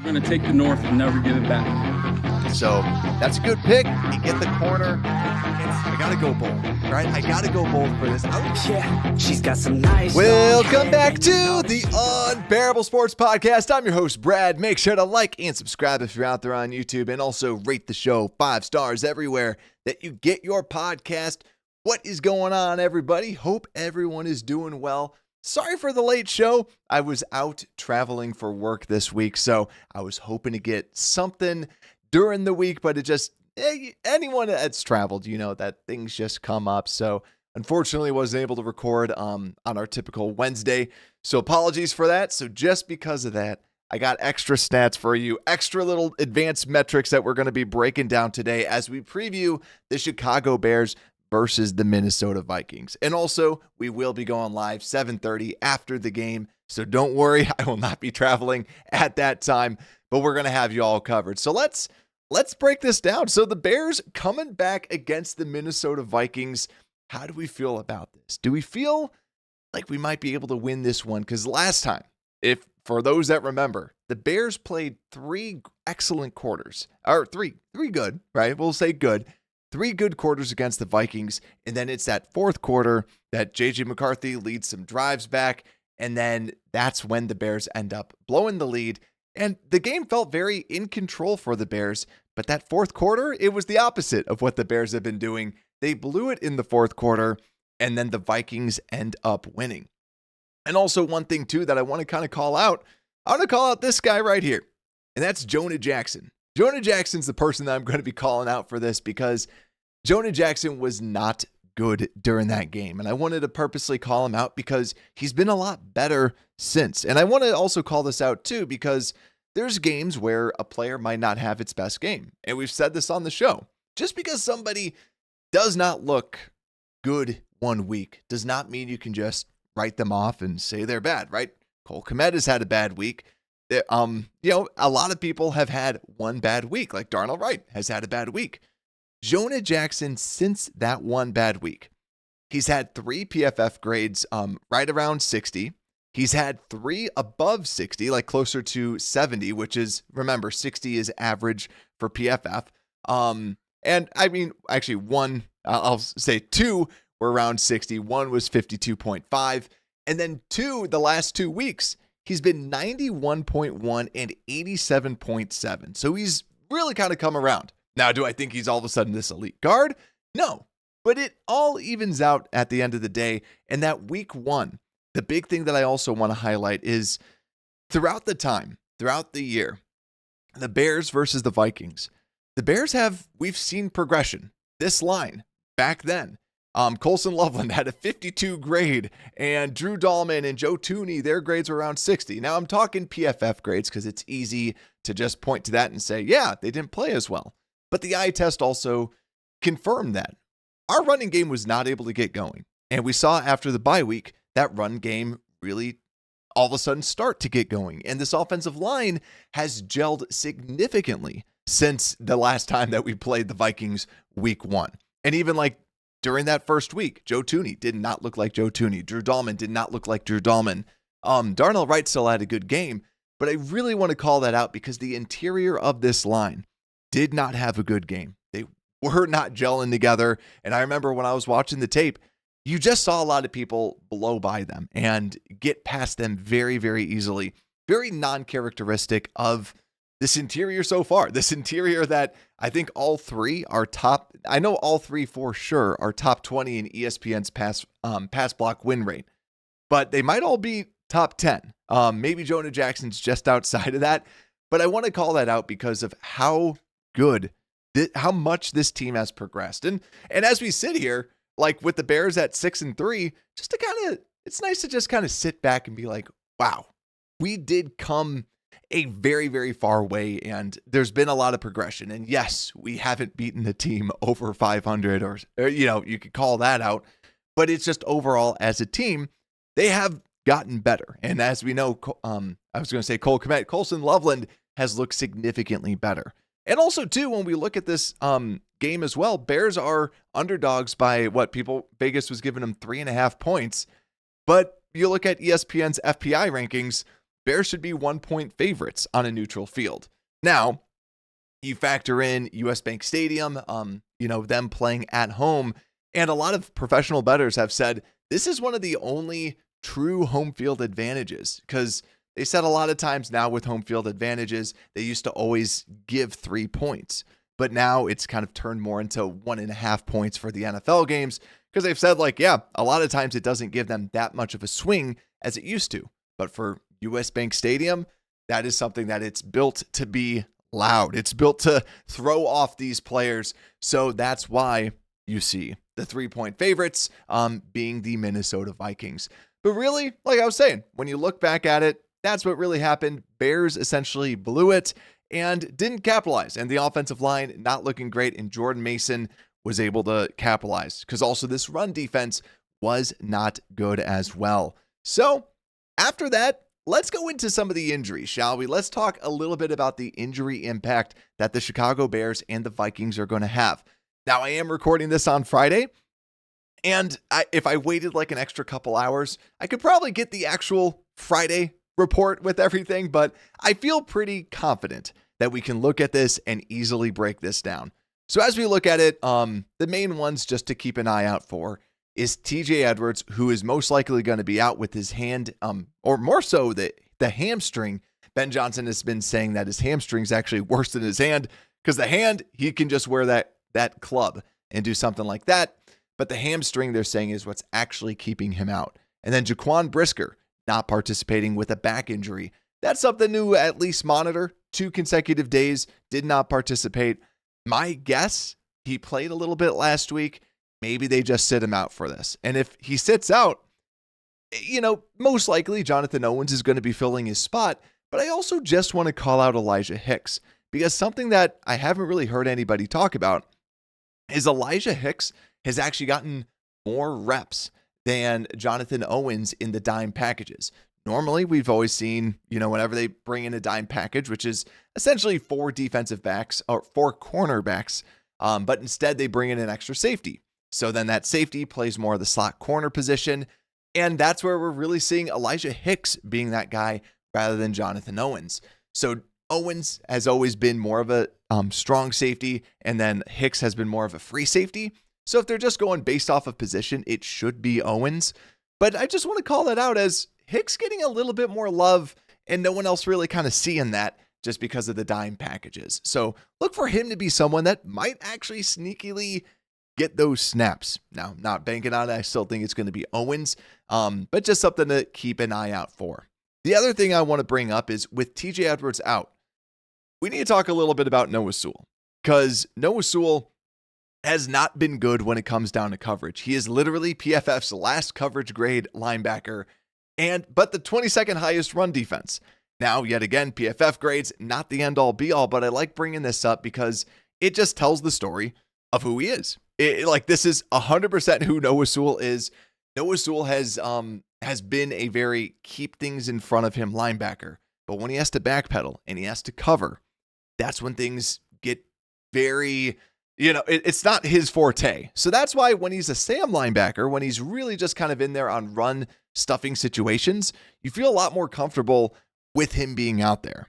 We're going to take the North and never give it back. So that's a good pick. You get the corner. I got to go bold, right? I got to go bold for this. Yeah, she's got some nice. Welcome back to the Unbearable Sports Podcast. I'm your host, Brad. Make sure to like and subscribe if you're out there on YouTube, and also rate the show 5 stars everywhere that you get your podcast. What is going on, everybody? Hope everyone is doing well. Sorry for the late show. I was out traveling for work this week, so I was hoping to get something during the week, but it just, anyone that's traveled, you know that things just come up. So unfortunately wasn't able to record on our typical Wednesday. So apologies for that. So just because of that, I got extra stats for you, extra little advanced metrics that we're going to be breaking down today as we preview the Chicago Bears versus the Minnesota Vikings. And also, we will be going live 7:30 after the game. So don't worry, I will not be traveling at that time, but we're going to have you all covered. So let's break this down. So the Bears coming back against the Minnesota Vikings. How do we feel about this? Do we feel like we might be able to win this one? Because last time, for those that remember, the Bears played 3 excellent quarters, or three good, right? We'll say good. 3 good quarters against the Vikings, and then it's that fourth quarter that J.J. McCarthy leads some drives back, and then that's when the Bears end up blowing the lead, and the game felt very in control for the Bears, but that fourth quarter, it was the opposite of what the Bears have been doing. They blew it in the fourth quarter, and then the Vikings end up winning. And also one thing, too, that I want to kind of call out, I want to call out this guy right here, and that's Jonah Jackson. Jonah Jackson's the person that I'm going to be calling out for this because Jonah Jackson was not good during that game. And I wanted to purposely call him out because he's been a lot better since. And I want to also call this out too because there's games where a player might not have its best game. And we've said this on the show. Just because somebody does not look good one week does not mean you can just write them off and say they're bad, right? Cole Kmet has had a bad week. A lot of people have had one bad week, like Darnell Wright has had a bad week. Jonah Jackson, since that one bad week, he's had 3 PFF grades right around 60. He's had 3 above 60, like closer to 70, which is, remember, 60 is average for PFF. And I mean, actually, one, I'll say 2 were around 60. 1 was 52.5. And then the last 2 weeks, he's been 91.1 and 87.7. So he's really kind of come around. Now, do I think he's all of a sudden this elite guard? No, but it all evens out at the end of the day. And that week 1, the big thing that I also want to highlight is throughout the year, the Bears versus the Vikings, the Bears we've seen progression. This line back then, Colson Loveland had a 52 grade, and Drew Dahlman and Joe Tooney, their grades were around 60. Now I'm talking PFF grades because it's easy to just point to that and say, yeah, they didn't play as well. But the eye test also confirmed that our running game was not able to get going. And we saw after the bye week, that run game really all of a sudden start to get going. And this offensive line has gelled significantly since the last time that we played the Vikings week 1. And even like during that first week, Joe Tooney did not look like Joe Tooney. Drew Dahlman did not look like Drew Dahlman. Darnell Wright still had a good game, but I really want to call that out because the interior of this line did not have a good game. They were not gelling together. And I remember when I was watching the tape, you just saw a lot of people blow by them and get past them very, very easily. Very non-characteristic of this interior so far. This interior that I think all 3 are top. I know all 3 for sure are top 20 in ESPN's pass block win rate, but they might all be top 10. Maybe Jonah Jackson's just outside of that, but I want to call that out because of how much this team has progressed. And as we sit here, like with the Bears at 6-3, just to it's nice to just kind of sit back and be like, wow, we did come a very, very far way, and there's been a lot of progression. And yes, we haven't beaten a team over 500 or you could call that out, but it's just overall as a team, they have gotten better. And as we know, I was going to say Cole Kmet, Colson Loveland has looked significantly better. And also, too, when we look at this game as well, Bears are underdogs by Vegas was giving them 3.5 points. But you look at ESPN's FPI rankings, Bears should be 1-point favorites on a neutral field. Now, you factor in US Bank Stadium, them playing at home, and a lot of professional bettors have said this is one of the only true home field advantages, because they said a lot of times now with home field advantages, they used to always give 3 points, but now it's kind of turned more into 1.5 points for the NFL games, because they've said a lot of times it doesn't give them that much of a swing as it used to. But for US Bank Stadium, that is something that it's built to be loud. It's built to throw off these players. So that's why you see the 3-point favorites being the Minnesota Vikings. But really, like I was saying, when you look back at it, that's what really happened. Bears essentially blew it and didn't capitalize. And the offensive line not looking great, and Jordan Mason was able to capitalize, because also this run defense was not good as well. So after that, let's go into some of the injuries, shall we? Let's talk a little bit about the injury impact that the Chicago Bears and the Vikings are going to have. Now, I am recording this on Friday, and if I waited an extra couple hours, I could probably get the actual Friday report with everything, but I feel pretty confident that we can look at this and easily break this down. So as we look at it, the main ones just to keep an eye out for is TJ Edwards, who is most likely going to be out with his hand, or more so the hamstring. Ben Johnson has been saying that his hamstring is actually worse than his hand, because the hand, he can just wear that club and do something like that. But the hamstring, they're saying, is what's actually keeping him out. And then Jaquan Brisker not participating with a back injury. That's something to at least monitor. 2 consecutive days, did not participate. My guess, he played a little bit last week. Maybe they just sit him out for this. And if he sits out, most likely Jonathan Owens is going to be filling his spot. But I also just want to call out Elijah Hicks, because something that I haven't really heard anybody talk about is Elijah Hicks has actually gotten more reps than Jonathan Owens in the dime packages. Normally, we've always seen, whenever they bring in a dime package, which is essentially 4 defensive backs or 4 cornerbacks, but instead they bring in an extra safety. So then that safety plays more of the slot corner position. And that's where we're really seeing Elijah Hicks being that guy rather than Jonathan Owens. So Owens has always been more of a strong safety, and then Hicks has been more of a free safety. So if they're just going based off of position, it should be Owens. But I just want to call that out as Hicks getting a little bit more love, and no one else really kind of seeing that just because of the dime packages. So look for him to be someone that might actually sneakily get those snaps. Now, not banking on it. I still think it's going to be Owens, but just something to keep an eye out for. The other thing I want to bring up is with TJ Edwards out, we need to talk a little bit about Noah Sewell, because Noah Sewell has not been good when it comes down to coverage. He is literally PFF's last coverage grade linebacker, but the 22nd highest run defense. Now, yet again, PFF grades, not the end all be all, but I like bringing this up because it just tells the story of who he is. This is 100% who Noah Sewell is. Noah Sewell has been a very keep things in front of him linebacker, but when he has to backpedal and he has to cover, that's when things get very, it's not his forte. So that's why when he's a Sam linebacker, when he's really just kind of in there on run stuffing situations, you feel a lot more comfortable with him being out there.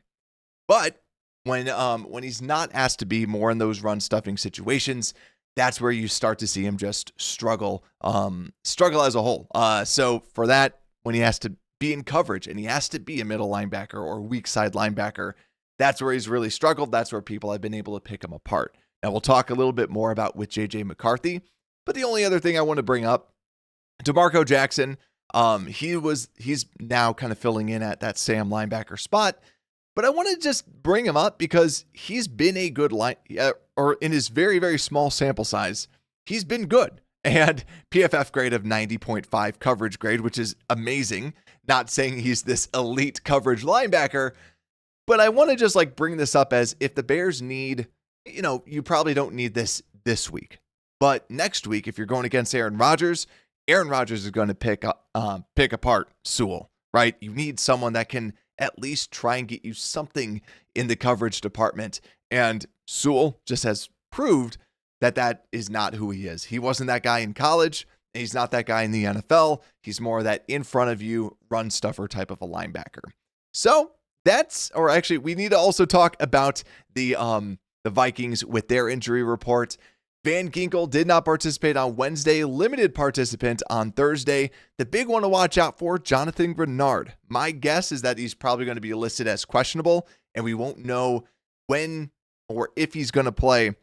But when he's not asked to be more in those run stuffing situations, that's where you start to see him just struggle as a whole. So for that, when he has to be in coverage and he has to be a middle linebacker or weak side linebacker, that's where he's really struggled. That's where people have been able to pick him apart. Now we'll talk a little bit more about with JJ McCarthy, but the only other thing I want to bring up, DeMarco Jackson, he's now kind of filling in at that Sam linebacker spot. But I want to just bring him up because he's been a good or in his very, very small sample size, he's been good. And PFF grade of 90.5 coverage grade, which is amazing. Not saying he's this elite coverage linebacker, but I want to just bring this up as if the Bears need, you probably don't need this week. But next week, if you're going against Aaron Rodgers is going to pick apart Sewell, right? You need someone that can at least try and get you something in the coverage department. And Sewell just has proved that is not who he is. He wasn't that guy in college, and he's not that guy in the NFL. He's more of that in front of you run stuffer type of a linebacker. So we need to also talk about the Vikings with their injury report. Van Ginkel did not participate on Wednesday, limited participant on Thursday. The big one to watch out for, Jonathan Grenard. My guess is that he's probably going to be listed as questionable, and we won't know when or if he's going to play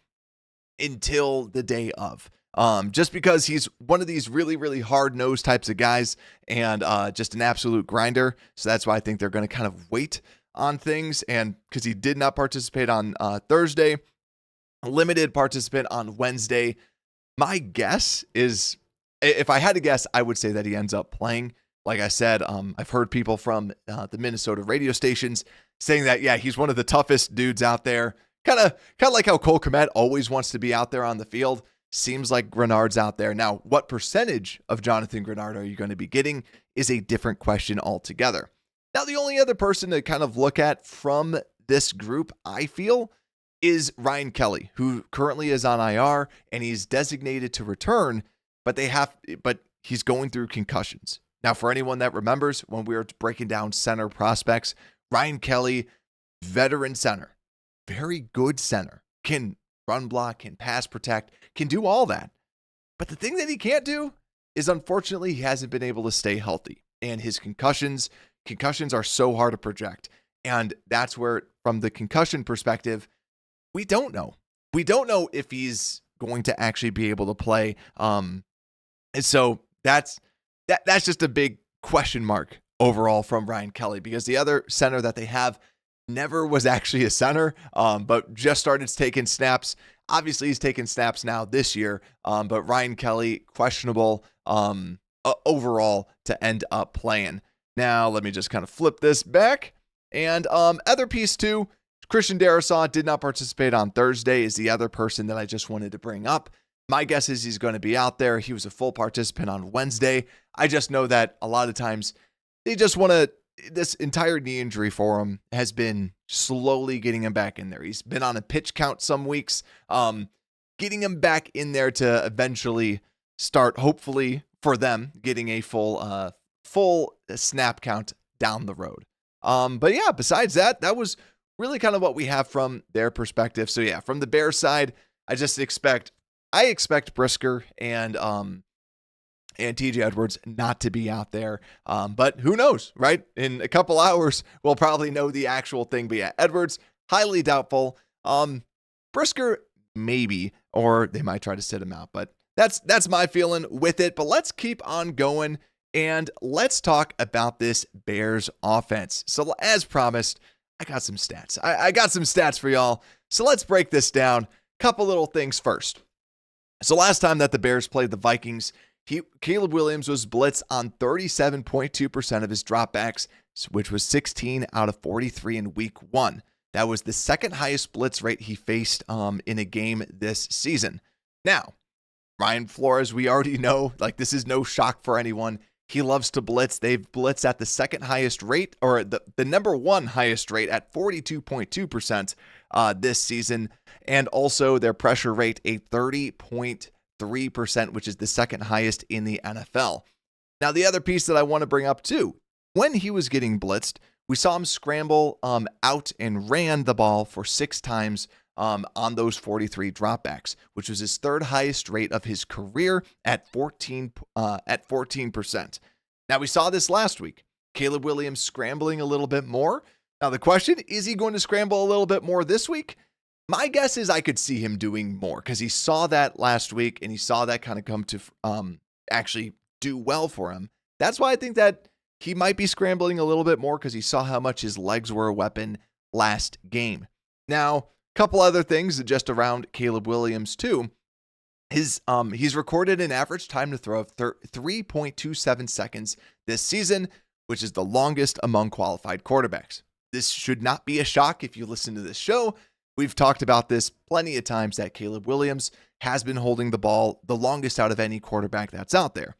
until the day of. Just because he's one of these really, really hard-nosed types of guys and just an absolute grinder. So that's why I think they're going to kind of wait on things. And because he did not participate on Thursday, limited participant on Wednesday. My guess is, if I had to guess, I would say that he ends up playing. Like I said, I've heard people from the Minnesota radio stations saying that, yeah, he's one of the toughest dudes out there. Kind of like how Cole Kmet always wants to be out there on the field. Seems like Grenard's out there. Now, what percentage of Jonathan Grenard are you going to be getting is a different question altogether. Now, the only other person to kind of look at from this group, I feel, is Ryan Kelly, who currently is on IR and he's designated to return, but he's going through concussions. Now, for anyone that remembers when we were breaking down center prospects, Ryan Kelly, veteran center, very good center, can run block, can pass protect, can do all that. But the thing that he can't do is, unfortunately, he hasn't been able to stay healthy. And his concussions are so hard to project. And that's where, from the concussion perspective, we don't know. We don't know if he's going to actually be able to play. And so that's just a big question mark overall from Ryan Kelly, because the other center that they have never was actually a center, but just started taking snaps. Obviously, he's taking snaps now this year, but Ryan Kelly, questionable overall to end up playing. Now, let me just kind of flip this back. And other piece too, Christian Darrisaw did not participate on Thursday, is the other person that I just wanted to bring up. My guess is he's going to be out there. He was a full participant on Wednesday. I just know that a lot of times they just want to, this entire knee injury for him has been slowly getting him back in there. He's been on a pitch count some weeks, getting him back in there to eventually start, hopefully for them, getting a full snap count down the road. But yeah, besides that, that was really kind of what we have from their perspective. So yeah, from the Bears side, I expect Brisker and TJ Edwards not to be out there. But who knows, right? In a couple hours, we'll probably know the actual thing. But yeah, Edwards, highly doubtful. Brisker, maybe, or they might try to sit him out. But that's my feeling with it. But let's keep on going and let's talk about this Bears offense. So as promised, I got some stats. I got some stats for y'all. So let's break this down. Couple little things first. So last time that the Bears played the Vikings, Caleb Williams was blitzed on 37.2% of his dropbacks, which was 16 out of 43 in week 1. That was the second highest blitz rate he faced in a game this season. Now, Ryan Flores, we already know, like, this is no shock for anyone. He loves to blitz. They've blitzed at the second highest rate, or the number one highest rate at 42.2% this season. And also their pressure rate, a 30.3%, which is the second highest in the NFL. Now, the other piece that I want to bring up too, when he was getting blitzed, we saw him scramble out and ran the ball for 6 times on those 43 dropbacks, which was his third highest rate of his career at 14%. Now, we saw this last week. Caleb Williams scrambling a little bit more. Now, the question, is he going to scramble a little bit more this week? My guess is I could see him doing more, because he saw that last week and he saw that kind of come to actually do well for him. That's why I think that he might be scrambling a little bit more, because he saw how much his legs were a weapon last game. Now, couple other things just around Caleb Williams too. He's recorded an average time to throw of 3.27 seconds this season, which is the longest among qualified quarterbacks. This should not be a shock if you listen to this show. We've talked about this plenty of times that Caleb Williams has been holding the ball the longest out of any quarterback that's out there.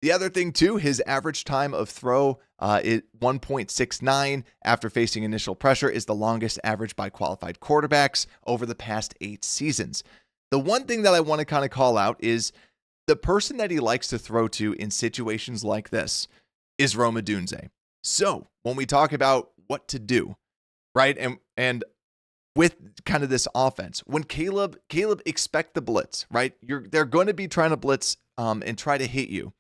The other thing too, his average time of throw is 1.69 after facing initial pressure, is the longest average by qualified quarterbacks over the past 8 seasons. The one thing that I want to kind of call out is the person that he likes to throw to in situations like this is Rome Odunze. So when we talk about what to do, right, and with kind of this offense, when Caleb expect the blitz, right? They're going to be trying to blitz and try to hit you.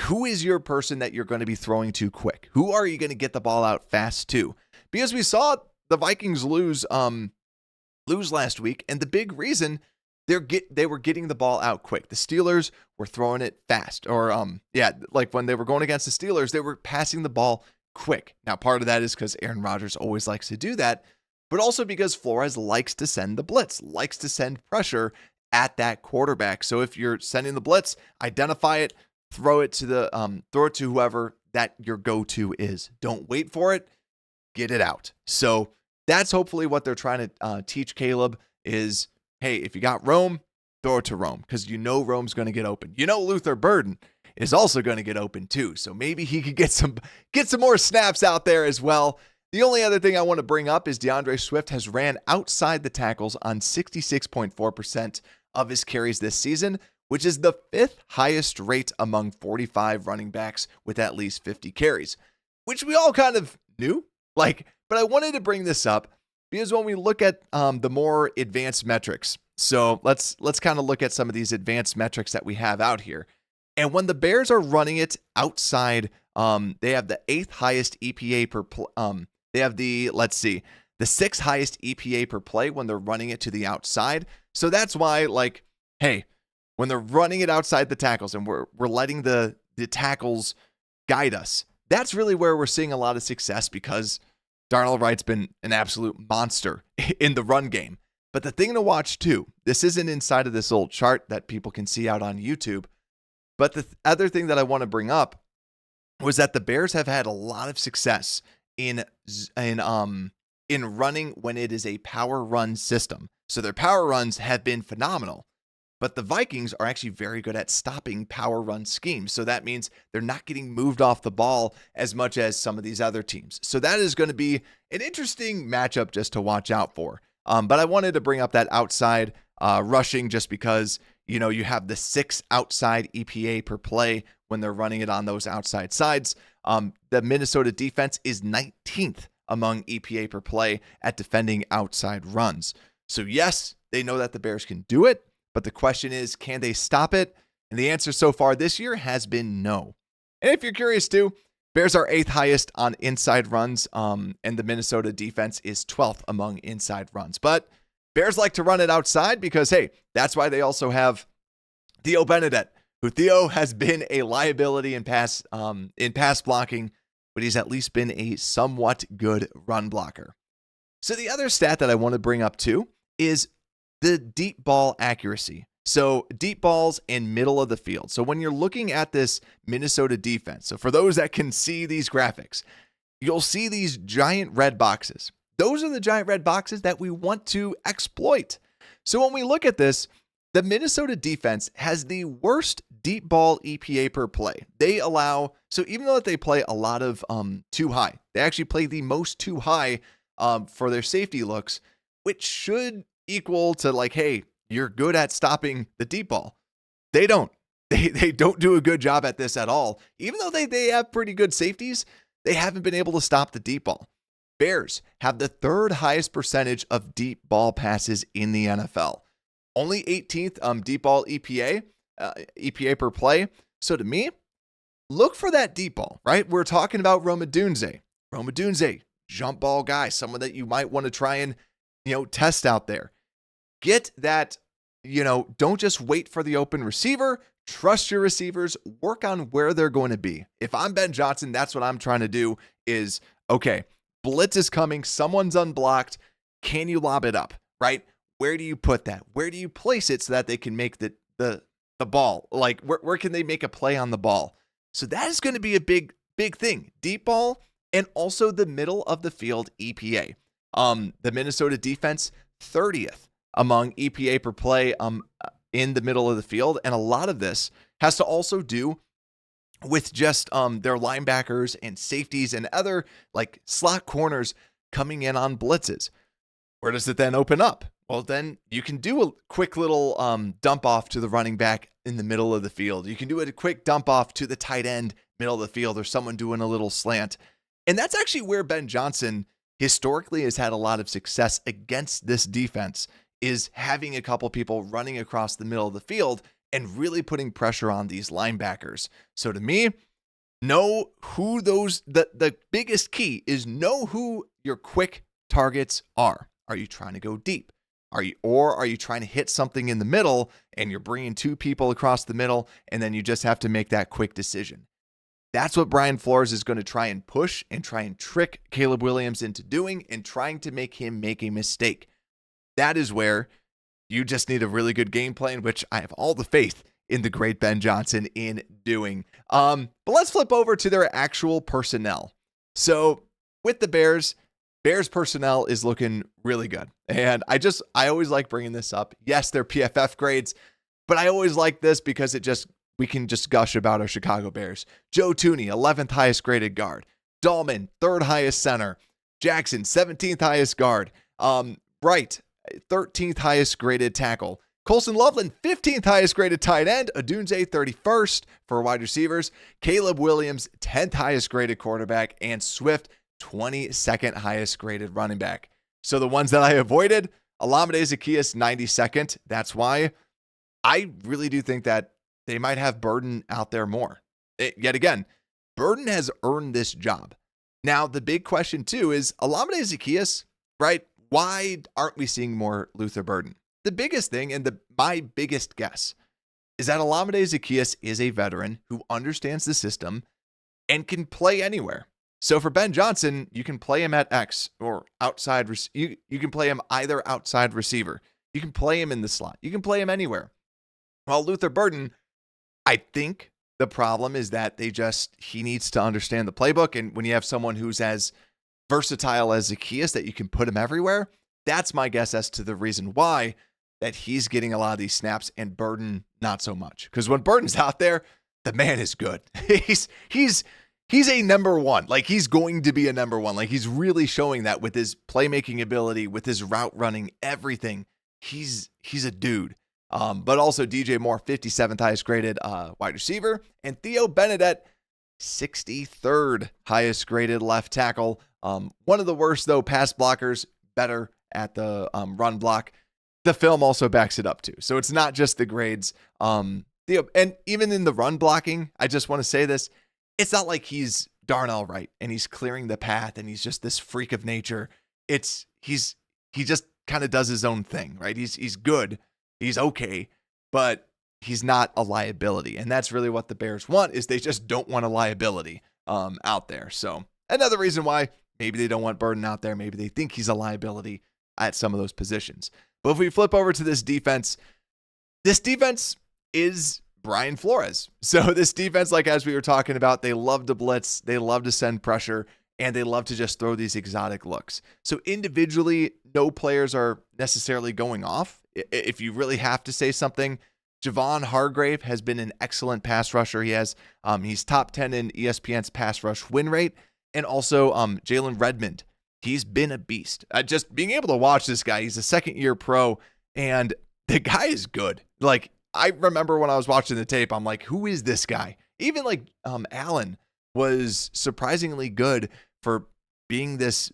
Who is your person that you're going to be throwing to quick? Who are you going to get the ball out fast to? Because we saw the Vikings lose last week, and the big reason they were getting the ball out quick. The Steelers were throwing it fast, or like when they were going against the Steelers, they were passing the ball quick. Now, part of that is because Aaron Rodgers always likes to do that, but also because Flores likes to send the blitz, likes to send pressure at that quarterback. So if you're sending the blitz, identify it, throw it to whoever that your go-to is. Don't wait for it, get it out. So that's hopefully what they're trying to teach Caleb is, hey, if you got Rome, throw it to Rome because you know Rome's going to get open. You know Luther Burden is also going to get open too. So maybe he could get some more snaps out there as well. The only other thing I want to bring up is DeAndre Swift has ran outside the tackles on 66.4% of his carries this season, which is the 5th highest rate among 45 running backs with at least 50 carries, which we all kind of knew. But I wanted to bring this up because when we look at the more advanced metrics, so let's kind of look at some of these advanced metrics that we have out here. And when the Bears are running it outside, they have the 8th highest EPA per they have the 6th highest EPA per play when they're running it to the outside. So that's why, hey, when they're running it outside the tackles and we're letting the tackles guide us, that's really where we're seeing a lot of success because Darnell Wright's been an absolute monster in the run game. But the thing to watch too, this isn't inside of this old chart that people can see out on YouTube, but the other thing that I want to bring up was that the Bears have had a lot of success in running when it is a power run system. So their power runs have been phenomenal. But the Vikings are actually very good at stopping power run schemes. So that means they're not getting moved off the ball as much as some of these other teams. So that is going to be an interesting matchup just to watch out for. But I wanted to bring up that outside rushing just because, you have the 6th outside EPA per play when they're running it on those outside sides. The Minnesota defense is 19th among EPA per play at defending outside runs. So yes, they know that the Bears can do it. But the question is, can they stop it? And the answer so far this year has been no. And if you're curious too, Bears are 8th highest on inside runs, and the Minnesota defense is 12th among inside runs. But Bears like to run it outside because, hey, that's why they also have Theo Benedette, who Theo has been a liability in pass blocking, but he's at least been a somewhat good run blocker. So the other stat that I want to bring up too is the deep ball accuracy. So deep balls in middle of the field. So when you're looking at this Minnesota defense, so for those that can see these graphics, you'll see these giant red boxes. Those are the giant red boxes that we want to exploit. So when we look at this, the Minnesota defense has the worst deep ball EPA per play. They allow, so even though they play a lot of too high, they actually play the most too high for their safety looks, which should equal to hey, you're good at stopping the deep ball. They don't. They don't do a good job at this at all. Even though they have pretty good safeties, they haven't been able to stop the deep ball. Bears have the 3rd highest percentage of deep ball passes in the NFL. Only 18th deep ball EPA per play. So to me, look for that deep ball, right? We're talking about Rome Odunze, jump ball guy, someone that you might want to try and test out there. Get that, don't just wait for the open receiver. Trust your receivers. Work on where they're going to be. If I'm Ben Johnson, that's what I'm trying to do is, okay, blitz is coming. Someone's unblocked. Can you lob it up, right? Where do you put that? Where do you place it so that they can make the ball? Where can they make a play on the ball? So that is going to be a big thing. Deep ball and also the middle of the field EPA. The Minnesota defense, 30th among EPA per play in the middle of the field. And a lot of this has to also do with just their linebackers and safeties and other slot corners coming in on blitzes. Where does it then open up? Well, then you can do a quick little dump off to the running back in the middle of the field. You can do a quick dump off to the tight end middle of the field or someone doing a little slant. And that's actually where Ben Johnson historically has had a lot of success against this defense, is having a couple people running across the middle of the field and really putting pressure on these linebackers. So to me, know who the biggest key is know who your quick targets are. Are you trying to go deep? Are you trying to hit something in the middle and you're bringing two people across the middle and then you just have to make that quick decision? That's what Brian Flores is going to try and push and try and trick Caleb Williams into doing, and trying to make him make a mistake. That is where you just need a really good game plan, which I have all the faith in the great Ben Johnson in doing. But let's flip over to their actual personnel. So with the Bears personnel is looking really good. And I always like bringing this up. Yes, they're PFF grades, but I always like this because we can just gush about our Chicago Bears. Joe Thuney, 11th highest graded guard. Dahlman, 3rd highest center. Jackson, 17th highest guard. Wright, 13th highest graded tackle. Colson Loveland, 15th highest graded tight end. Odunze, 31st for wide receivers. Caleb Williams, 10th highest graded quarterback. And Swift, 22nd highest graded running back. So the ones that I avoided, Olamide Zaccheaus, 92nd. That's why I really do think that they might have Burden out there more. Yet again, Burden has earned this job. Now, the big question too is Olamide Zaccheaus, right? Why aren't we seeing more Luther Burden? The biggest thing, and my biggest guess, is that Olamide Zaccheaus is a veteran who understands the system and can play anywhere. So for Ben Johnson, you can play him at X or outside. You can play him either outside receiver. You can play him in the slot. You can play him anywhere. While Luther Burden, I think the problem is that he needs to understand the playbook. And when you have someone who's as versatile as Zaccheaus that you can put him everywhere, that's my guess as to the reason why that he's getting a lot of these snaps and Burden not so much. Because when Burden's out there, the man is good. He's a number one. Like, he's going to be a number one. Like, he's really showing that with his playmaking ability, with his route running, everything. He's a dude. But also DJ Moore, 57th highest graded wide receiver. And Theo Benedette, 63rd highest graded left tackle. One of the worst, though, pass blockers, better at the run block. The film also backs it up, too. So it's not just the grades. Theo, and even in the run blocking, I just want to say this. It's not like he's Darnell Wright and he's clearing the path and he's just this freak of nature. He just kind of does his own thing, right? He's good. He's okay, but he's not a liability. And that's really what the Bears want, is they just don't want a liability out there. So another reason why maybe they don't want Burden out there. Maybe they think he's a liability at some of those positions. But if we flip over to this defense is Brian Flores. So this defense, like as we were talking about, they love to blitz, they love to send pressure, and they love to just throw these exotic looks. So individually, no players are necessarily going off. If you really have to say something, Javon Hargrave has been an excellent pass rusher. He's top 10 in ESPN's pass rush win rate. And also Jalen Redmond. He's been a beast. Just being able to watch this guy, he's a second-year pro, and the guy is good. Like, I remember when I was watching the tape, I'm like, who is this guy? Even like Allen was surprisingly good for being this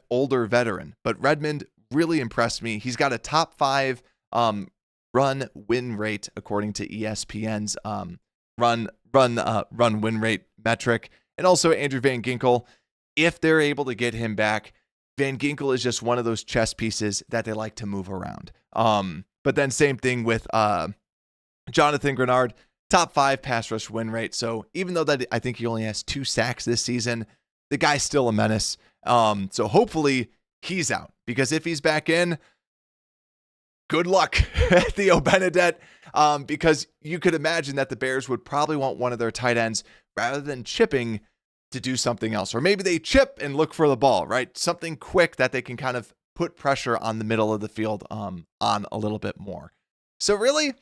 older veteran. But Redmond really impressed me. He's got a top 5 run win rate according to ESPN's run win rate metric. And also Andrew Van Ginkel, if they're able to get him back, Van Ginkel is just one of those chess pieces that they like to move around. But then same thing with Jonathan Grenard, top 5 pass rush win rate. So even though that I think he only has 2 sacks this season, the guy's still a menace. So hopefully he's out, because if he's back in, good luck, Theo Benedette, because you could imagine that the Bears would probably want one of their tight ends rather than chipping to do something else. Or maybe they chip and look for the ball, right? Something quick that they can kind of put pressure on the middle of the field on a little bit more. So really,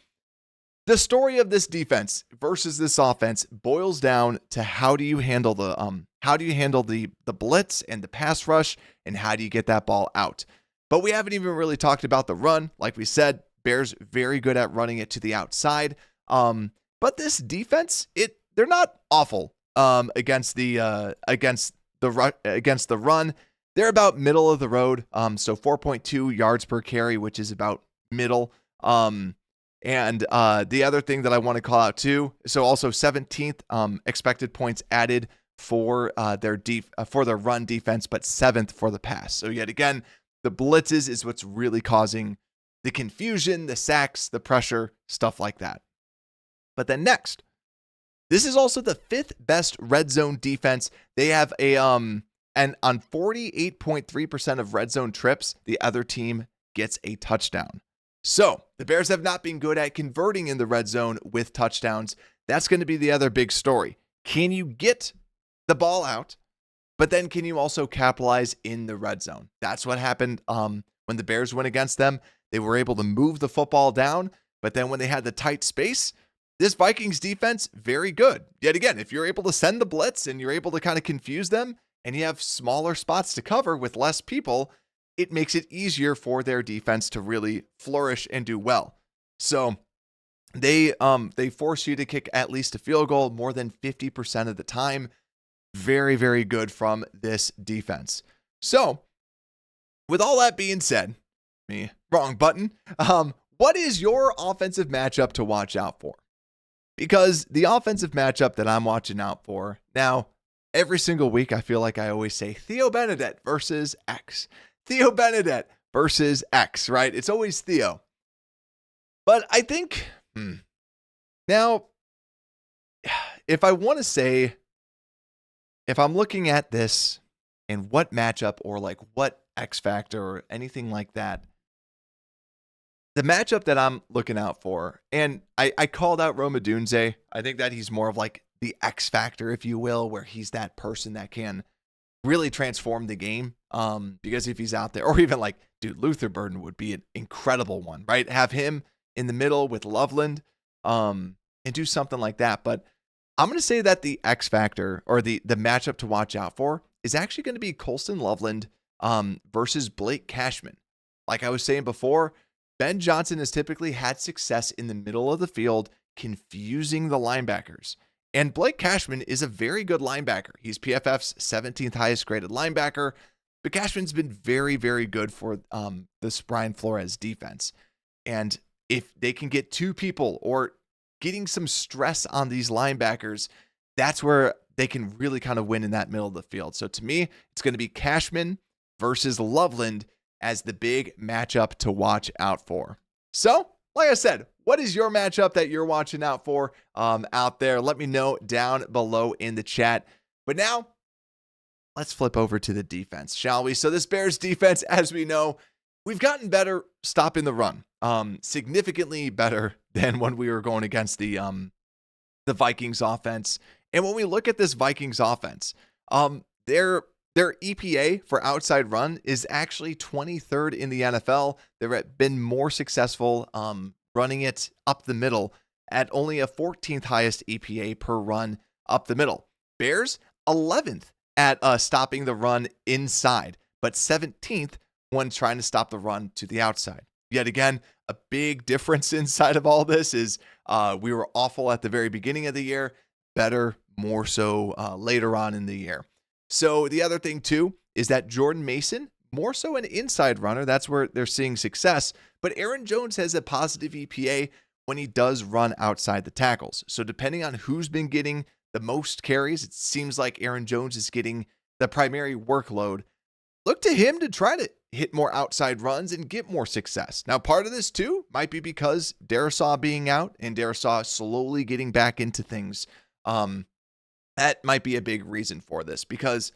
the story of this defense versus this offense boils down to how do you handle the blitz and the pass rush, and how do you get that ball out? But we haven't even really talked about the run. Like we said, Bears very good at running it to the outside. But this defense, they're not awful against the against the run. They're about middle of the road. So 4.2 yards per carry, which is about middle. And the other thing that I want to call out too, so also 17th expected points added for their run defense, but 7th for the pass. So yet again, the blitzes is what's really causing the confusion, the sacks, the pressure, stuff like that. But then next, this is also the 5th best red zone defense. They have and on 48.3% of red zone trips, the other team gets a touchdown. So the Bears have not been good at converting in the red zone with touchdowns. That's going to be the other big story. Can you get the ball out, but then can you also capitalize in the red zone? That's what happened when the Bears went against them. They were able to move the football down, but then when they had the tight space, this Vikings defense, very good. Yet again, if you're able to send the blitz and you're able to kind of confuse them and you have smaller spots to cover with less people, it makes it easier for their defense to really flourish and do well. So they force you to kick at least a field goal more than 50% of the time. Very, very good from this defense. So with all that being said, wrong button. What is your offensive matchup to watch out for? Because the offensive matchup that I'm watching out for now, every single week, I feel like I always say Theo Benedette versus X. Theo Benedette versus X, right? It's always Theo. But I think, now, if I want to say, if I'm looking at this and what matchup or like what X factor or anything like that, the matchup that I'm looking out for, and I called out Roma Dunze. I think that he's more of like the X factor, if you will, where he's that person that can really transform the game. Because if he's out there, or even like, dude, Luther Burden would be an incredible one, right? Have him in the middle with Loveland, and do something like that. But I'm going to say that the X factor or the matchup to watch out for is actually going to be Colston Loveland versus Blake Cashman. Like I was saying before, Ben Johnson has typically had success in the middle of the field, confusing the linebackers. And Blake Cashman is a very good linebacker. He's PFF's 17th highest graded linebacker, but Cashman's been very, very good for this Brian Flores defense. And if they can get two people or getting some stress on these linebackers, that's where they can really kind of win in that middle of the field. So to me, it's going to be Cashman versus Loveland as the big matchup to watch out for. So, like I said, what is your matchup that you're watching out for out there? Let me know down below in the chat. But now, let's flip over to the defense, shall we? So this Bears defense, as we know, we've gotten better stopping the run. Significantly better than when we were going against the Vikings offense. And when we look at this Vikings offense, their EPA for outside run is actually 23rd in the NFL. They've been more successful running it up the middle at only a 14th highest EPA per run up the middle. Bears, 11th at stopping the run inside, but 17th when trying to stop the run to the outside. Yet again, a big difference inside of all this is we were awful at the very beginning of the year, better, more so later on in the year. So the other thing too is that Jordan Mason, more so an inside runner, that's where they're seeing success, but Aaron Jones has a positive EPA when he does run outside the tackles. So depending on who's been getting the most carries, it seems like Aaron Jones is getting the primary workload. Look to him to try to hit more outside runs and get more success. Now, part of this too might be because Darisaw being out and Darisaw slowly getting back into things. That might be a big reason for this, because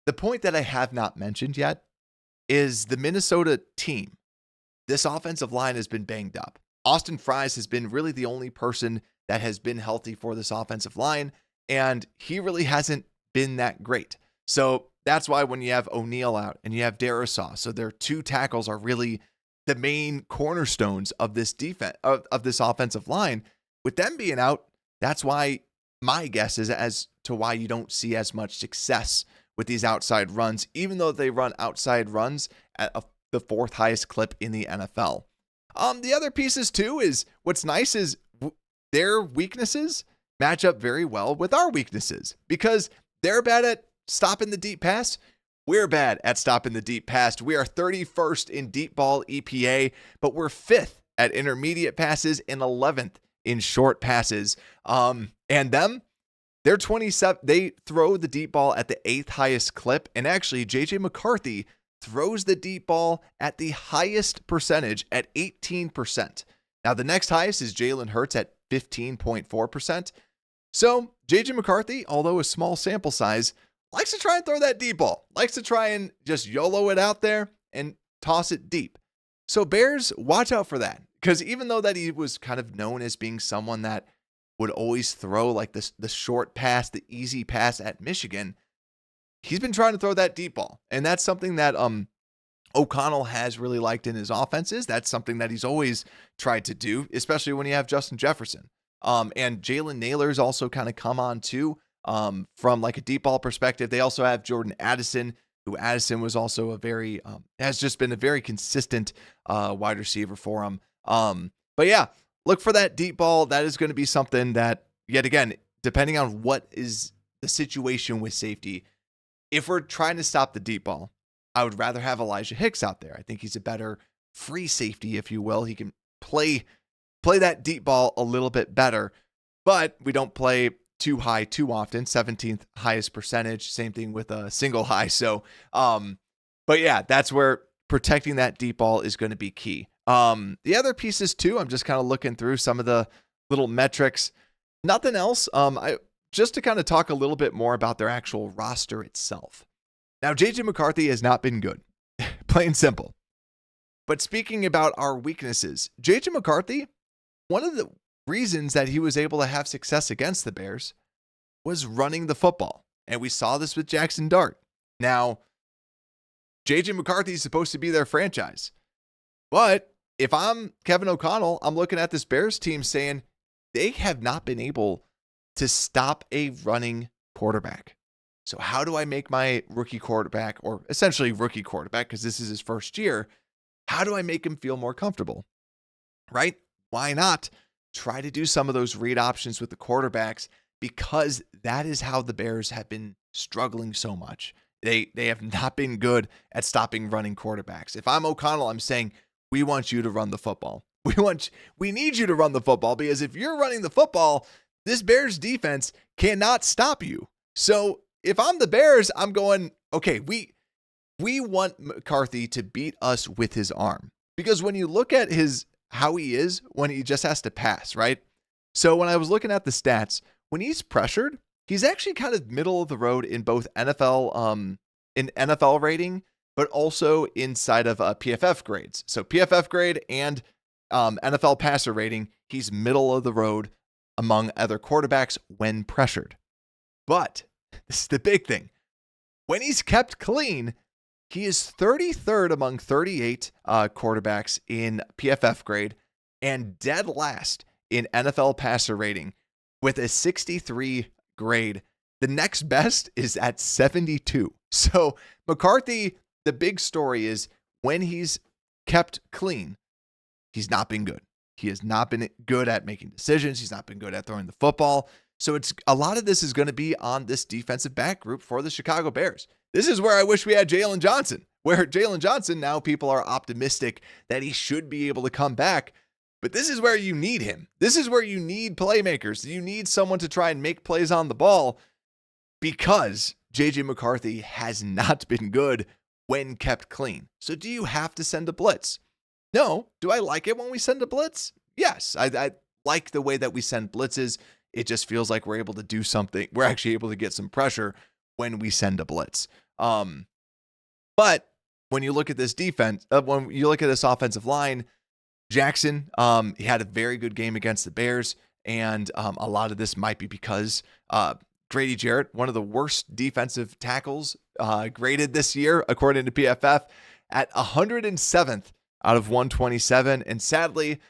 the point that I have not mentioned yet is the Minnesota team. This offensive line has been banged up. Austin Fries has been really the only person that has been healthy for this offensive line, and he really hasn't been that great. So that's why when you have O'Neal out and you have Darisaw, so their two tackles are really the main cornerstones of this defense, of this offensive line. With them being out, that's why my guess is as to why you don't see as much success with these outside runs, even though they run outside runs at the 4th highest clip in the NFL. The other pieces too is what's nice is their weaknesses match up very well with our weaknesses, because they're bad at stopping the deep pass, we're bad at stopping the deep pass. We are 31st in deep ball EPA, but we're 5th at intermediate passes and 11th in short passes. They're 27. They throw the deep ball at the 8th highest clip. And actually, JJ McCarthy throws the deep ball at the highest percentage at 18%. Now, the next highest is Jalen Hurts at 15.4%. So JJ McCarthy, although a small sample size, likes to try and throw that deep ball, likes to try and just YOLO it out there and toss it deep. So Bears, watch out for that. Because even though that he was kind of known as being someone that would always throw like the short pass, the easy pass at Michigan, he's been trying to throw that deep ball. And that's something that O'Connell has really liked in his offenses. That's something that he's always tried to do, especially when you have Justin Jefferson. And Jalen Naylor's also kind of come on too from like a deep ball perspective. They also have Jordan Addison, who Addison was also a very, has just been a very consistent wide receiver for him. But yeah, look for that deep ball. That is going to be something that, yet again, depending on what is the situation with safety, if we're trying to stop the deep ball, I would rather have Elijah Hicks out there. I think he's a better free safety, if you will. He can play that deep ball a little bit better, but we don't play too high too often. 17th highest percentage. Same thing with a single high. So, but yeah, that's where protecting that deep ball is going to be key. The other pieces too, I'm just kind of looking through some of the little metrics. Nothing else. Just to kind of talk a little bit more about their actual roster itself. Now, JJ McCarthy has not been good, plain simple. But speaking about our weaknesses, JJ McCarthy, one of the reasons that he was able to have success against the Bears was running the football. And we saw this with Jackson Dart. Now, JJ McCarthy is supposed to be their franchise. But if I'm Kevin O'Connell, I'm looking at this Bears team saying they have not been able to stop a running quarterback. So how do I make my rookie quarterback, or essentially rookie quarterback, because this is his first year, how do I make him feel more comfortable? Right? Why not try to do some of those read options with the quarterbacks? Because that is how the Bears have been struggling so much. They have not been good at stopping running quarterbacks. If I'm O'Connell, I'm saying, we want you to run the football. We need you to run the football, because if you're running the football, this Bears defense cannot stop you. So if I'm the Bears, I'm going, okay, we want McCarthy to beat us with his arm. Because when you look at how he is when he just has to pass, right? So when I was looking at the stats, when he's pressured, he's actually kind of middle of the road in both NFL rating, but also inside of PFF grades. So PFF grade and NFL passer rating, he's middle of the road among other quarterbacks when pressured. But this is the big thing. When he's kept clean, he is 33rd among 38 quarterbacks in PFF grade and dead last in NFL passer rating with a 63 grade. The next best is at 72. So McCarthy, the big story is when he's kept clean, he's not been good. He has not been good at making decisions. He's not been good at throwing the football. So it's a lot of this is going to be on this defensive back group for the Chicago Bears. This is where I wish we had Jalen Johnson, where Jalen Johnson, now people are optimistic that he should be able to come back. But this is where you need him. This is where you need playmakers. You need someone to try and make plays on the ball, because JJ McCarthy has not been good when kept clean. So do you have to send a blitz? No. Do I like it when we send a blitz? Yes. I like the way that we send blitzes. It just feels like we're able to do something. We're actually able to get some pressure when we send a blitz. But when you look at this defense, when you look at this offensive line, Jackson, he had a very good game against the Bears. And a lot of this might be because Grady Jarrett, one of the worst defensive tackles graded this year, according to PFF, at 107th out of 127. And sadly,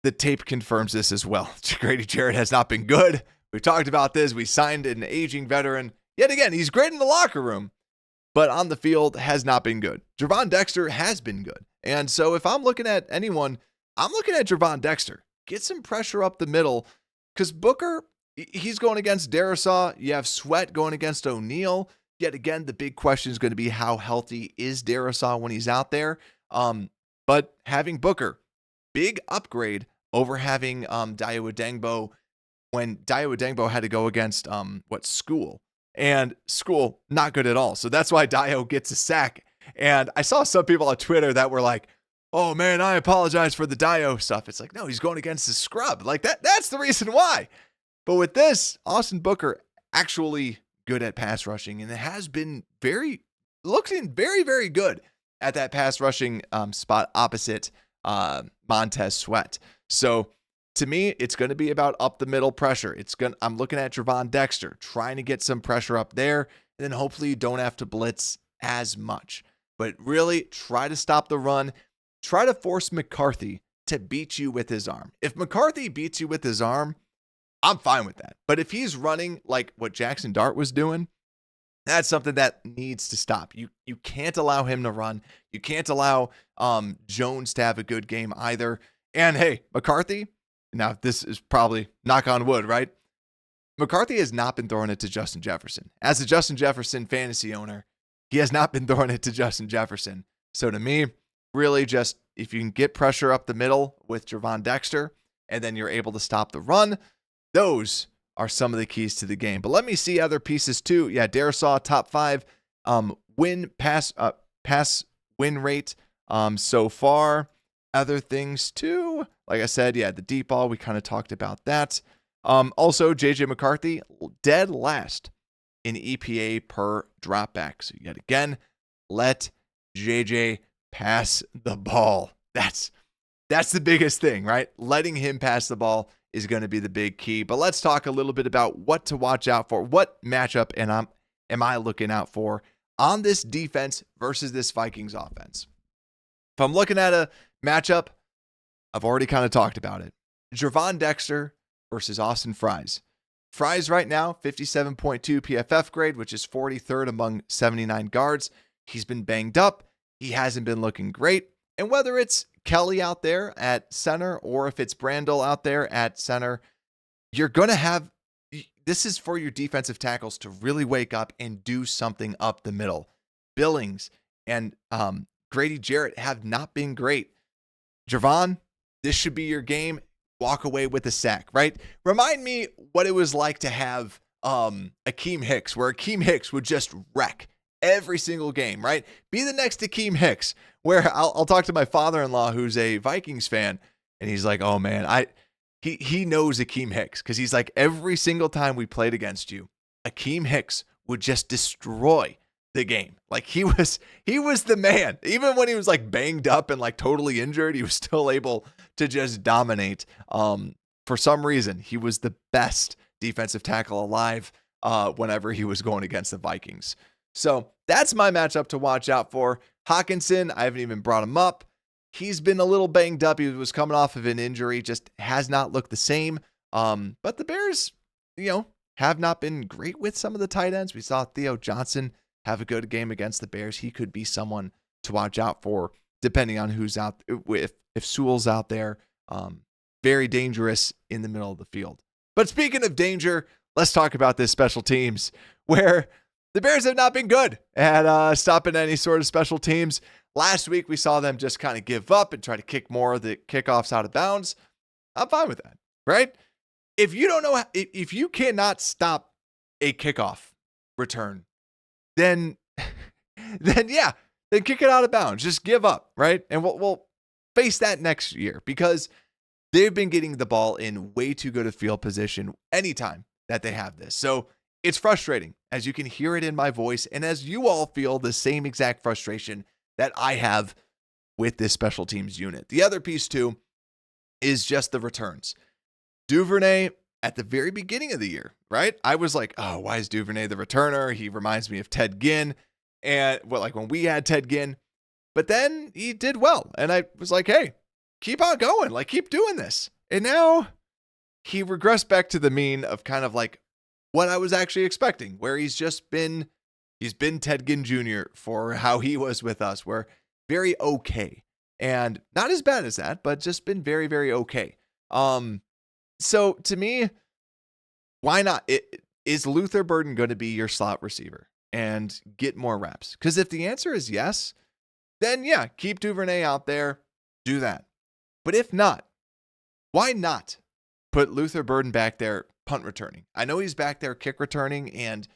the tape confirms this as well. Grady Jarrett has not been good. We've talked about this. We signed an aging veteran. Yet again, he's great in the locker room, but on the field has not been good. Javon Dexter has been good. And so if I'm looking at anyone, I'm looking at Javon Dexter. Get some pressure up the middle, because Booker, he's going against Darisaw. You have Sweat going against O'Neal. yet again, the big question is going to be how healthy is Darisaw when he's out there. But having Booker, big upgrade over having Dayo Odengbo when Dayo Odengbo had to go against School. And School, not good at all. So that's why Dayo gets a sack. And I saw some people on Twitter that were like, oh man, I apologize for the Dayo stuff. It's like, no, he's going against the scrub. Like that's the reason why. But with this, Austin Booker actually good at pass rushing, and it has been looking very, very good at that pass rushing spot opposite Montez Sweat. So to me, it's going to be about up the middle pressure. I'm looking at Javon Dexter, trying to get some pressure up there, and then hopefully you don't have to blitz as much. But really try to stop the run. Try to force McCarthy to beat you with his arm. If McCarthy beats you with his arm, I'm fine with that. But if he's running like what Jackson Dart was doing, that's something that needs to stop. You can't allow him to run. You can't allow Jones to have a good game either. And hey, McCarthy, now this is probably knock on wood, right? McCarthy has not been throwing it to Justin Jefferson. As a Justin Jefferson fantasy owner, he has not been throwing it to Justin Jefferson. So to me, really just if you can get pressure up the middle with Javon Dexter and then you're able to stop the run, those are some of the keys to the game. But let me see other pieces too. Yeah, Darisaw, top 5 pass win rate so far. Other things too. Like I said, yeah, the deep ball, we kind of talked about that. Also, JJ McCarthy, dead last in EPA per dropback. So yet again, let JJ pass the ball. That's the biggest thing, right? Letting him pass the ball is going to be the big key. But let's talk a little bit about what to watch out for. What matchup am I looking out for on this defense versus this Vikings offense? If I'm looking at a matchup, I've already kind of talked about it. Javon Dexter versus Austin Fries. Fries right now, 57.2 PFF grade, which is 43rd among 79 guards. He's been banged up. He hasn't been looking great. And whether it's Kelly out there at center or if it's Brandel out there at center, you're going to have, this is for your defensive tackles to really wake up and do something up the middle. Billings and Grady Jarrett have not been great. Javon, this should be your game. Walk away with a sack, right? Remind me what it was like to have Akeem Hicks, where Akeem Hicks would just wreck every single game, right? Be the next Akeem Hicks, where I'll talk to my father-in-law who's a Vikings fan, and he's like, oh man, he knows Akeem Hicks, because he's like, every single time we played against you, Akeem Hicks would just destroy the game. Like he was the man. Even when he was like banged up and like totally injured, he was still able to just dominate. For some reason, he was the best defensive tackle alive whenever he was going against the Vikings. So that's my matchup to watch out for. Hawkinson, I haven't even brought him up. He's been a little banged up. He was coming off of an injury, just has not looked the same. But the Bears, have not been great with some of the tight ends. We saw Theo Johnson have a good game against the Bears. He could be someone to watch out for, depending on who's out. If Sewell's out there, very dangerous in the middle of the field. But speaking of danger, let's talk about this special teams, where the Bears have not been good at stopping any sort of special teams. Last week, we saw them just kind of give up and try to kick more of the kickoffs out of bounds. I'm fine with that, right? If you don't know, if you cannot stop a kickoff return, then kick it out of bounds. Just give up, right? And we'll face that next year, because they've been getting the ball in way too good a field position anytime that they have this. So it's frustrating, as you can hear it in my voice, and as you all feel the same exact frustration that I have with this special teams unit. The other piece too is just the returns. Duvernay, at the very beginning of the year, right? I was like, oh, why is Duvernay the returner? He reminds me of Ted Ginn. And like when we had Ted Ginn, but then he did well. And I was like, hey, keep on going. Like, keep doing this. And now he regressed back to the mean of kind of like what I was actually expecting, where he's been Ted Ginn Jr. for how he was with us. We're very okay. And not as bad as that, but just been very, very okay. So to me, why not? Is Luther Burden going to be your slot receiver? and get more reps? Because if the answer is yes, then yeah, keep Duvernay out there, do that. But if not, why not put Luther Burden back there punt returning? I know he's back there kick returning, and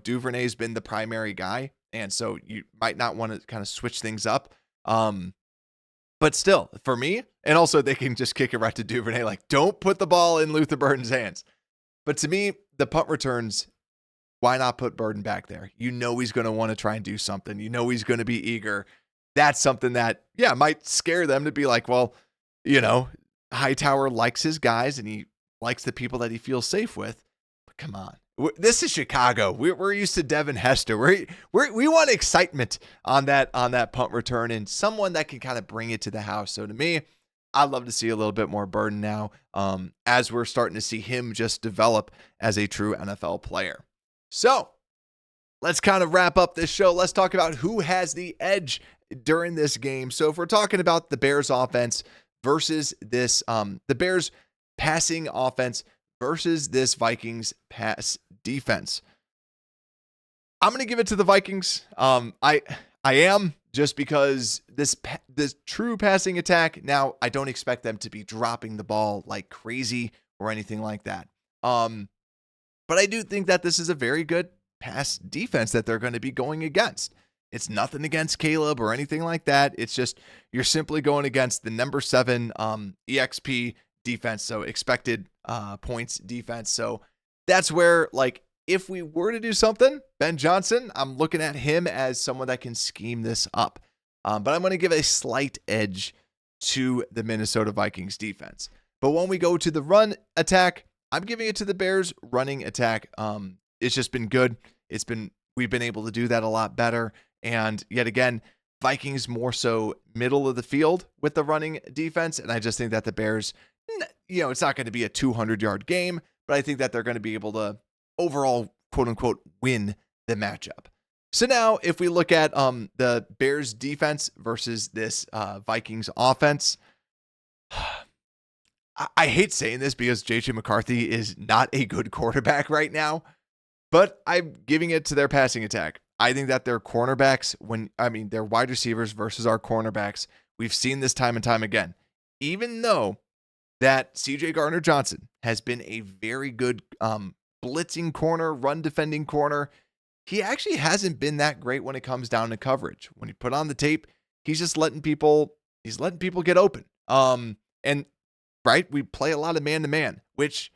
Duvernay's been the primary guy, and so you might not want to kind of switch things up. But still, for me, and also they can just kick it right to Duvernay. Like, don't put the ball in Luther Burden's hands. But to me, the punt returns, why not put Burden back there? He's going to want to try and do something. He's going to be eager. That's something that, might scare them to be like, well, Hightower likes his guys and he likes the people that he feels safe with. But come on. This is Chicago. We're used to Devin Hester. We want excitement on that punt return and someone that can kind of bring it to the house. So to me, I'd love to see a little bit more Burden now, as we're starting to see him just develop as a true NFL player. So let's kind of wrap up this show. Let's talk about who has the edge during this game. So if we're talking about the Bears offense versus this, the Bears passing offense versus this Vikings pass defense, I'm going to give it to the Vikings. I am, just because this true passing attack, now I don't expect them to be dropping the ball like crazy or anything like that. But I do think that this is a very good pass defense that they're going to be going against. It's nothing against Caleb or anything like that. It's just you're simply going against the number 7 EXP defense, so expected points defense. So that's where, like, if we were to do something, Ben Johnson, I'm looking at him as someone that can scheme this up. But I'm going to give a slight edge to the Minnesota Vikings defense. But when we go to the run attack, I'm giving it to the Bears running attack. It's just been good. We've been able to do that a lot better. And yet again, Vikings more so middle of the field with the running defense. And I just think that the Bears, it's not going to be a 200-yard game, but I think that they're going to be able to overall, quote unquote, win the matchup. So now if we look at the Bears defense versus this Vikings offense, I hate saying this because JJ McCarthy is not a good quarterback right now, but I'm giving it to their passing attack. I think that their cornerbacks, their wide receivers versus our cornerbacks, we've seen this time and time again. Even though that CJ Gardner-Johnson has been a very good blitzing corner, run defending corner, he actually hasn't been that great when it comes down to coverage. When you put on the tape, he's just letting people get open. And right, we play a lot of man-to-man, which,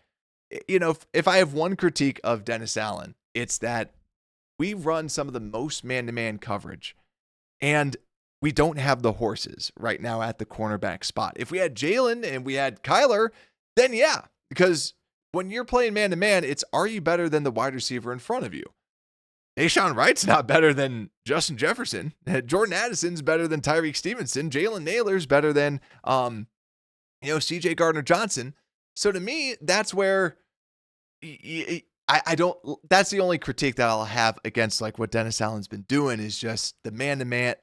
if I have one critique of Dennis Allen, it's that we run some of the most man-to-man coverage, and we don't have the horses right now at the cornerback spot. If we had Jalen and we had Kyler, then yeah, because when you're playing man-to-man, it's, are you better than the wide receiver in front of you? Nahshon Wright's not better than Justin Jefferson. Jordan Addison's better than Tyreek Stevenson. Jalen Naylor's better than, CJ Gardner-Johnson. So to me, that's where I don't, that's the only critique that I'll have against like what Dennis Allen's been doing is just the man-to-man,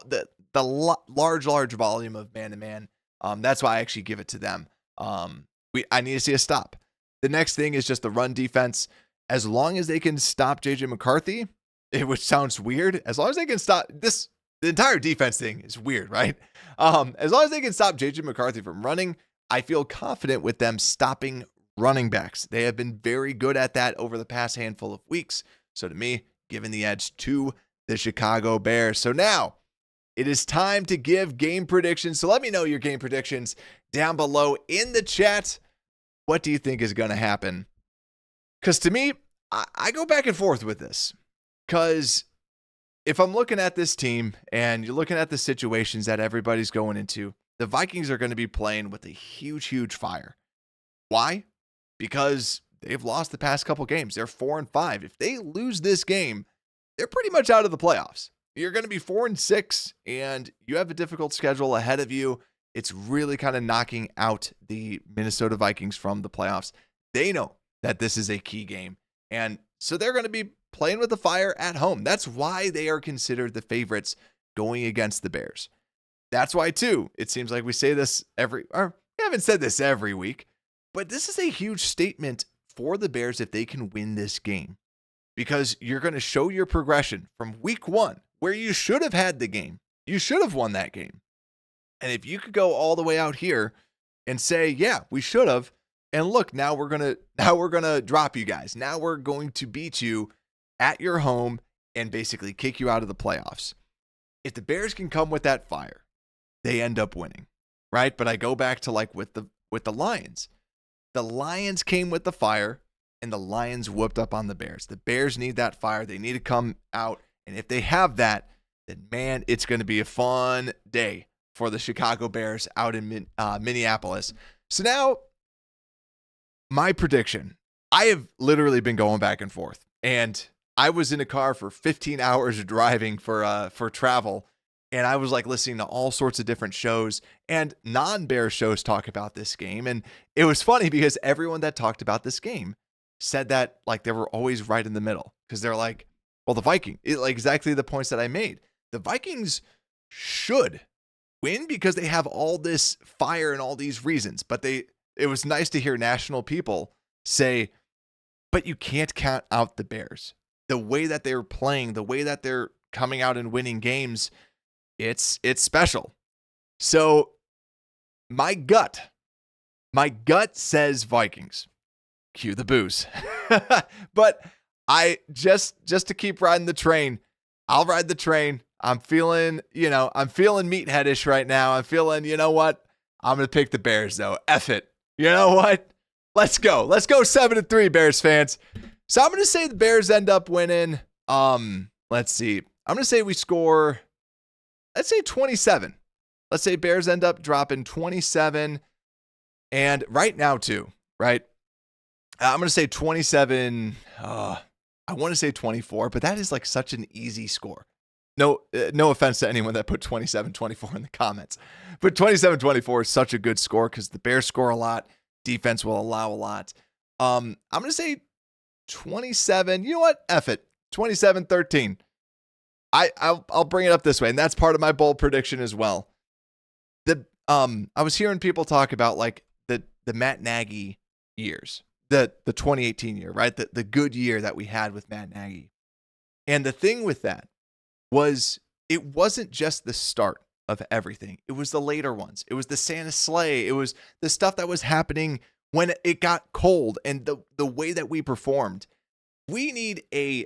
the large volume of man-to-man. That's why I actually give it to them. I need to see a stop. The next thing is just the run defense. As long as they can stop JJ McCarthy, which sounds weird, as long as they can stop this, the entire defense thing is weird, right? As long as they can stop JJ McCarthy from running, I feel confident with them stopping running backs. They have been very good at that over the past handful of weeks. So to me, giving the edge to the Chicago Bears. So now it is time to give game predictions. So let me know your game predictions down below in the chat. What do you think is going to happen? Because to me, I go back and forth with this. Because if I'm looking at this team and you're looking at the situations that everybody's going into, the Vikings are going to be playing with a huge fire. Why? Because they've lost the past couple games. They're 4-5. If they lose this game, they're pretty much out of the playoffs. You're going to be 4-6, and you have a difficult schedule ahead of you. It's really kind of knocking out the Minnesota Vikings from the playoffs. They know that this is a key game, and so they're going to be playing with the fire at home. That's why they are considered the favorites going against the Bears. That's why, too, it seems like we say this we haven't said this every week, but this is a huge statement for the Bears if they can win this game. because you're going to show your progression from week 1, where you should have had the game. You should have won that game. And if you could go all the way out here and say, yeah, we should have, and look, now we're going to drop you guys. Now we're going to beat you at your home and basically kick you out of the playoffs. If the Bears can come with that fire, they end up winning, right? But I go back to like with the Lions. The Lions came with the fire, and the Lions whooped up on the Bears. The Bears need that fire. They need to come out, and if they have that, then man, it's going to be a fun day for the Chicago Bears out in Minneapolis. So now, my prediction. I have literally been going back and forth, and I was in a car for 15 hours driving for travel, and I was like listening to all sorts of different shows, and non-Bears shows talk about this game. And it was funny because everyone that talked about this game said that like they were always right in the middle, because they're like, well, the Vikings, like exactly the points that I made. The Vikings should win because they have all this fire and all these reasons, but it was nice to hear national people say, but you can't count out the Bears. The way that they're playing, the way that they're coming out and winning games, it's special. So my gut says Vikings. Cue the booze. But I just to keep riding the train, I'll ride the train. I'm feeling meatheadish right now. I'm feeling, you know what? I'm going to pick the Bears though. F it. You know what? Let's go. Let's go 7-3, Bears fans. So I'm going to say the Bears end up winning. Let's see. I'm going to say we score, let's say 27. Let's say Bears end up dropping 27. And right now too, right? I'm going to say 27. I want to say 24, but that is like such an easy score. No offense to anyone that put 27-24 in the comments. But 27-24 is such a good score because the Bears score a lot. Defense will allow a lot. I'm going to say 27. You know what? F it. 27-13. I'll bring it up this way, and that's part of my bold prediction as well. I was hearing people talk about like the Matt Nagy years, the 2018 year, right? The good year that we had with Matt Nagy. And the thing with that was it wasn't just the start of everything. It was the later ones. It was the Santa sleigh. It was the stuff that was happening when it got cold and the way that we performed. We need a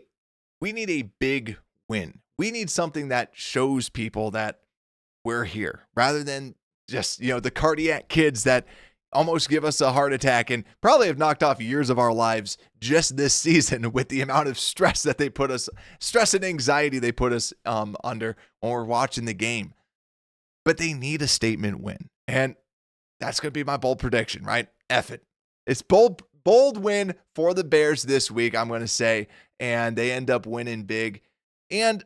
big win. We need something that shows people that we're here rather than just, the cardiac kids that almost give us a heart attack and probably have knocked off years of our lives just this season with the amount of stress that stress and anxiety they put us under when we're watching the game. But they need a statement win. And that's going to be my bold prediction, right? F it. It's bold win for the Bears this week, I'm going to say. And they end up winning big. And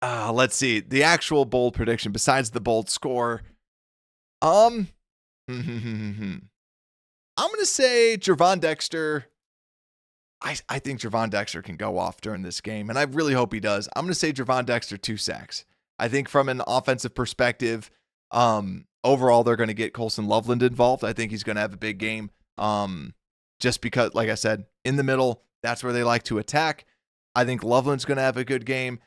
let's see. The actual bold prediction, besides the bold score, I'm going to say Gervon Dexter. I think Gervon Dexter can go off during this game, and I really hope he does. I'm going to say Gervon Dexter 2 sacks. I think from an offensive perspective, overall, they're going to get Colson Loveland involved. I think he's going to have a big game just because, like I said, in the middle, that's where they like to attack. I think Loveland's going to have a good game.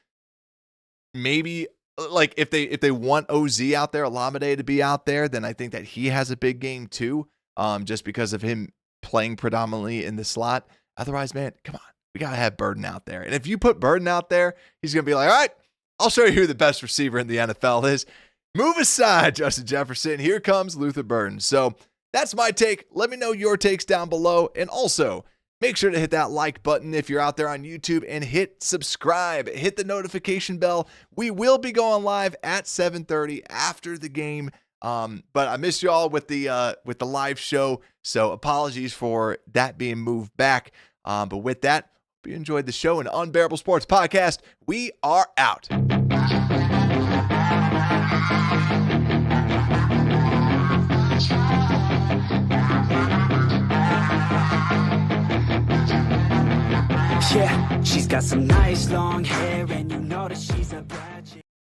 Maybe like if they want OZ out there, Olamide to be out there, then I think that he has a big game too, just because of him playing predominantly in the slot. Otherwise, man, come on, we got to have Burden out there. And if you put Burden out there, he's going to be like, all right, I'll show you who the best receiver in the NFL is. Move aside, Justin Jefferson. Here comes Luther Burden. So that's my take. Let me know your takes down below. And also, make sure to hit that like button if you're out there on YouTube and hit subscribe. Hit the notification bell. We will be going live at 7:30 after the game. But I missed you all with the live show. So apologies for that being moved back. But with that, hope you enjoyed the show and Unbearable Sports Podcast. We are out. Yeah, she's got some nice long hair and you know that she